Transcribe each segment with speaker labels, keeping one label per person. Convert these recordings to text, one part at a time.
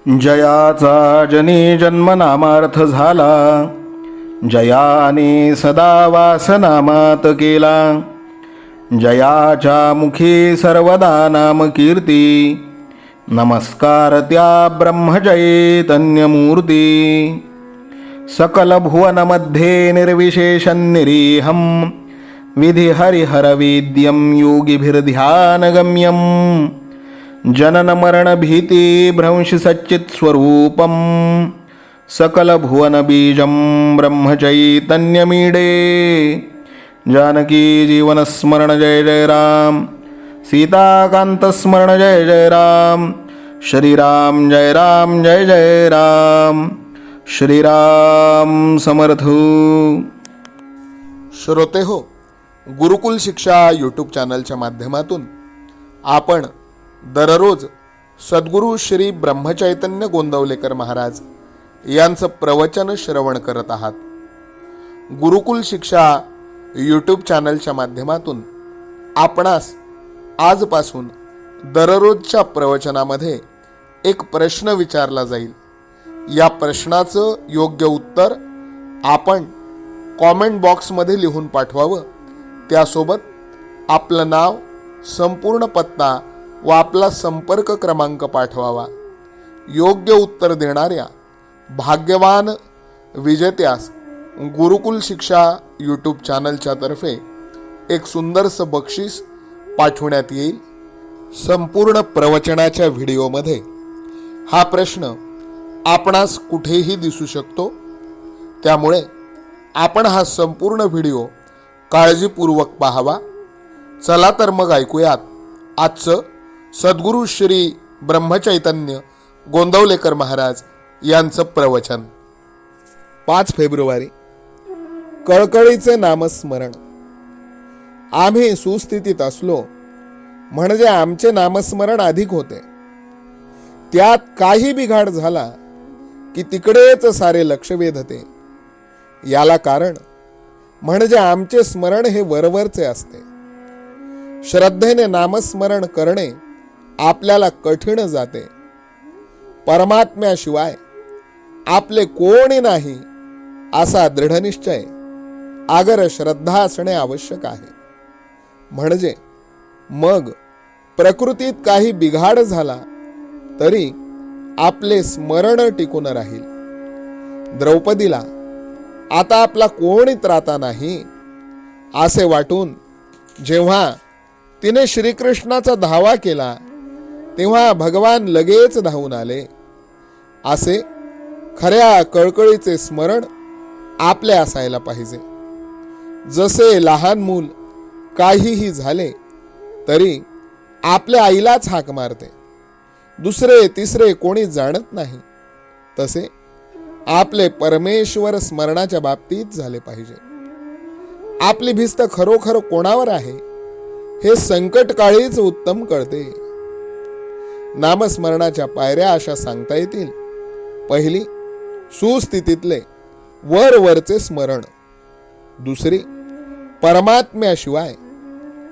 Speaker 1: जयाचा जनी जन्मनामार्थ झाला, जयाने सदा वासनामात केला. जयाच्या मुखी सर्वदा नाम कीर्ती, नमस्कार त्या ब्रह्मचैतन्यमूर्ती. सकल भुवनमध्ये निर्विशेषं निरीहं, विधिहरिहरवेद्यं योगिभिर्ध्यानगम्यं. जनन मरण भीति भ्रंश सच्चित् स्वरूपं, सकल भुवन बीजं ब्रह्मचैतन्यमीडे. जानकी जीवन स्मरण जय जय राम, सीताकांत स्मरण जय जय राम. श्रीराम जय राम जय जय राम, श्रीराम समर्थ.
Speaker 2: श्रोते हो, गुरुकुल शिक्षा यूट्यूब चॅनलच्या माध्यमातून आपण दररोज सद्गुरू श्री ब्रह्मचैतन्य गोंदवलेकर महाराज यांचं प्रवचन श्रवण करत आहात. गुरुकुल शिक्षा यूट्यूब चॅनलच्या माध्यमातून आपणास आजपासून दररोजच्या प्रवचनामध्ये एक प्रश्न विचारला जाईल. या प्रश्नाचं योग्य उत्तर आपण कॉमेंट बॉक्समध्ये लिहून पाठवावं. त्यासोबत आपलं नाव, संपूर्ण पत्ता व आपला संपर्क क्रमांक पाठवावा. योग्य उत्तर देणाऱ्या भाग्यवान विजेत्यास गुरुकुल शिक्षा यूट्यूब चॅनलच्या तर्फे एक सुंदरसं बक्षीस पाठवण्यात येईल. संपूर्ण प्रवचनाच्या व्हिडिओमध्ये हा प्रश्न आपणास कुठेही दिसू शकतो. त्यामुळे आपण हा संपूर्ण व्हिडिओ काळजीपूर्वक पाहावा. चला तर मग ऐकूयात आजचं सद्गुरू श्री ब्रह्मचैतन्य गोंदवलेकर महाराज यांचं प्रवचन. 5 फेब्रुवारी. कळकळीचे नामस्मरण. आम्ही सुस्थितीत असलो म्हणजे आमचे नामस्मरण अधिक होते. त्यात काही बिघाड झाला की तिकडेच सारे लक्ष वेधते. याला कारण म्हणजे आमचे स्मरण हे वरवरचे असते. श्रद्धेने नामस्मरण करणे आपल्याला कठीण जाते. परमात्म्याशिवाय आपले कोणी नाही असा दृढनिश्चय आगर श्रद्धा असणे आवश्यक आहे. म्हणजे मग प्रकृतीत काही बिघाड झाला तरी आपले स्मरण टिकून राहील. द्रौपदीला आता आपला कोणी त्राता नाही असे वाटून जेव्हा तिने श्रीकृष्णाचा धावा केला तेव्हा भगवान लगेच धावून आले. असे खऱ्या कळकळीचे स्मरण आपले असायला पाहिजे. जसे लहान मूल काहीही झाले तरी आपल्या आईलाच हाक मारते, दुसरे तिसरे कोणी जाणत नाही, तसे आपले परमेश्वर स्मरणाच्या बाबतीत झाले पाहिजे. आपली भिस्त खरोखर कोणावर आहे हे संकट काळीच उत्तम कळते. नामस्मरणाच्या पायऱ्या अशा सांगता येतील. पहिली, सुस्थितीतले वरवरचे स्मरण. दुसरी, परमात्म्याशिवाय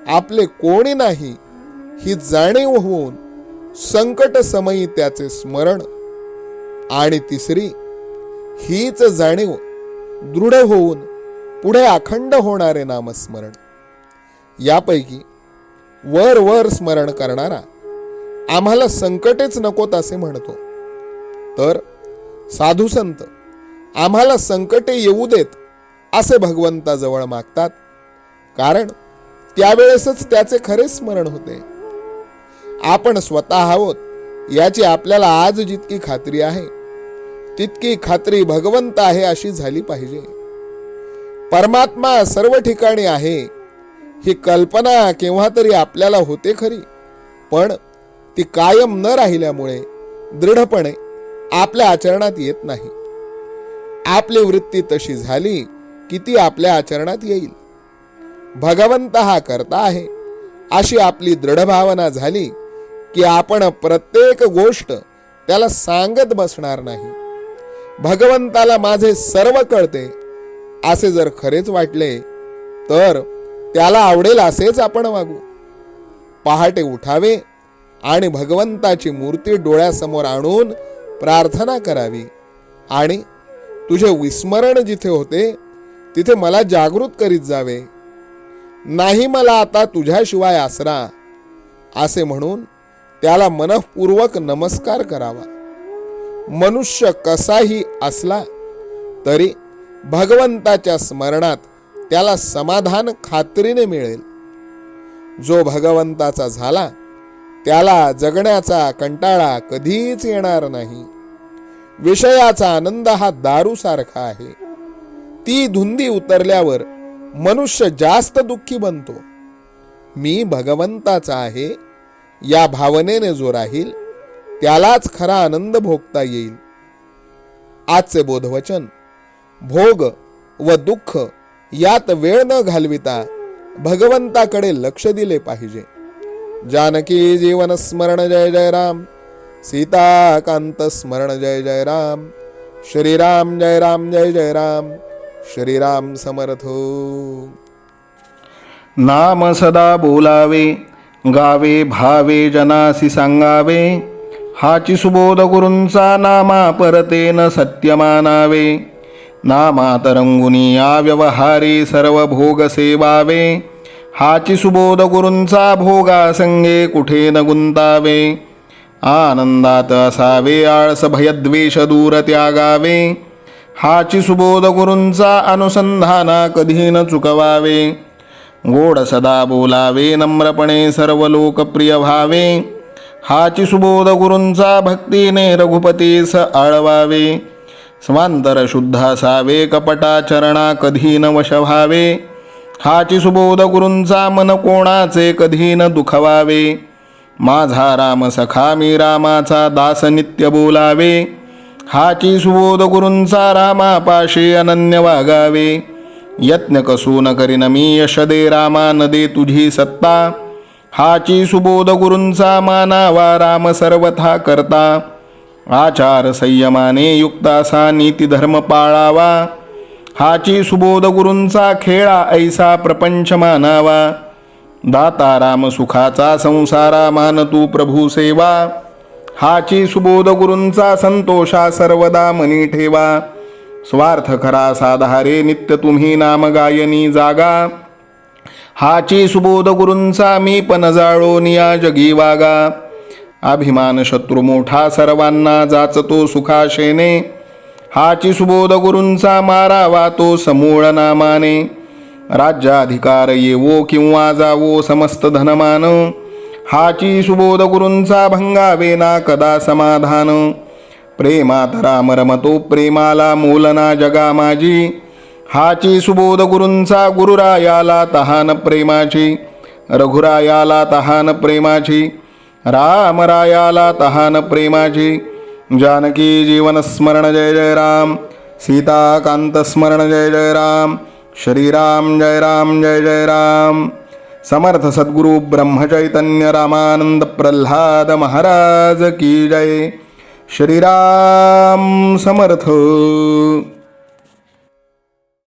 Speaker 2: आपले कोणी नाही ही जाणीव होऊन संकट समयी त्याचे स्मरण. आणि तिसरी, हीच जाणीव दृढ होऊन पुढे अखंड होणारे नामस्मरण. यापैकी वर वर स्मरण करणारा आम्हाला संकटेच नकोत असे म्हणतो, तर साधू संत आम्हाला संकटे येऊ देत असे भगवंताजवळ मागतात. कारण त्यावेळेसच त्याचे खरे स्मरण होते. आपण स्वतः आहोत याची आपल्याला आज जितकी खात्री आहे तितकी खात्री भगवंत आहे अशी झाली पाहिजे. परमात्मा सर्व ठिकाणी आहे ही कल्पना केव्हा तरी आपल्याला होते खरी, पण ती कायम न राहिल्यामुळे दृढपणे आपल्या आचरणात येत नाही. आपली वृत्ती तशी झाली की ती आपल्या आचरणात येईल. भगवंत हा करता आहे अशी आपली दृढ भावना झाली की आपण प्रत्येक गोष्ट त्याला सांगत बसणार नाही. भगवंताला माझे सर्व कळते असे जर खरेच वाटले तर त्याला आवडेल असेच आपण वागू. पहाटे उठावे आणि भगवंताची मूर्ती डोळ्यासमोर आणून प्रार्थना करावी आणि तुझे विस्मरण जिथे होते तिथे मला जागृत करीत जावे. नाही मला आता तुझ्याशिवाय आसरा असे म्हणून त्याला मनःपूर्वक नमस्कार करावा. मनुष्य कसाही असला तरी भगवंताच्या स्मरणात त्याला समाधान खात्रीने मिळेल. जो भगवंताचा झाला त्याला जगण्याचा कंटाळा कधीच येणार नाही. विषयाचा आनंद हा दारू सारखा आहे. ती धुंदी उतरल्यावर मनुष्य जास्त दुःखी बनतो. मी भगवंताचा आहे या भावनेने जो राहील त्यालाच खरा आनंद भोगता येईल. आजचे बोधवचन: भोग व दुःख यात वेळ न घालविता भगवंताकडे लक्ष दिले पाहिजे. जानकी जीवन स्मरण जय जय राम. सीताकांत स्मरण जय जय राम. श्रीराम जय राम जय जय राम. श्रीराम समर्थ.
Speaker 1: नाम सदा बोलावे, गावे भावे जनासी सांगावे. हाची सुबोध गुरूंचा नामा परतेन सत्य मानावे. नामात रंगुनी या व्यवहारी सर्व भोग सेवावे. हाची सुबोध गुरूंचा भोगा संगे कुठे न गुंतावे. आनंदात असावे आळस भयद्वेष दूर त्यागावे. हाची सुबोध गुरूंचा अनुसंधाना कधी न चुकवावे. गोड सदा बोलावे नम्रपणे सर्व लोकप्रिय व्हावे. हाची सुबोध गुरूंचा भक्तीने रघुपतीस आळवावे. स्वांतर शुद्ध असावे कपटाचरणा कधी न वश व्हावे. हाची सुबोध गुरूंचा मन कोणाचे कधी न दुखवावे. माझा राम सखा मी रामाचा दास नित्य बोलावे. हाची सुबोध गुरूंचा रामापाशी अनन्य वागावे. यत्न कसू न करीन मी यश दे रामा न दे तुझी सत्ता. हाची सुबोध गुरूंचा मानावा राम सर्वथा करता. आचार संयमाने युक्त असा नीती धर्म पाळावा. हाची सुबोध गुरूंचा खेळा ऐसा प्रपंच मानावा. दाता राम सुखाचा संसारा मान तू प्रभू सेवा. हाची सुबोध गुरूंचा संतोषा सर्वदा मनी ठेवा. स्वार्थ खरा साधारे नित्य तुम्ही नाम गायनी जागा. हाची सुबोध गुरूंचा मी पण जाळो निया जगी वागा. अभिमान शत्रू मोठा सर्वांना जाचतो सुखाशेने. हाची सुबोध गुरूंचा मारावा तो समूळ नामाने. राज्याधिकार येवो किंवा जावो समस्त धनमान. हाची सुबोध गुरूंचा भंगावे ना कदा समाधान. प्रेमात राम रमतो प्रेमाला मोलना जगा माझी. हाची सुबोध गुरूंचा गुरुरायाला तहान प्रेमाची. रघुरायाला तहान प्रेमाची. रामरायाला तहान प्रेमाची. जानकी जीवन स्मरण जय जय राम. सीताकांत स्मरण जय जय राम. श्रीराम जय राम जय जय राम. समर्थ सद्गुरु ब्रह्मचैतन्य रामानंद प्रल्हाद महाराज की जय. श्रीराम समर्थ.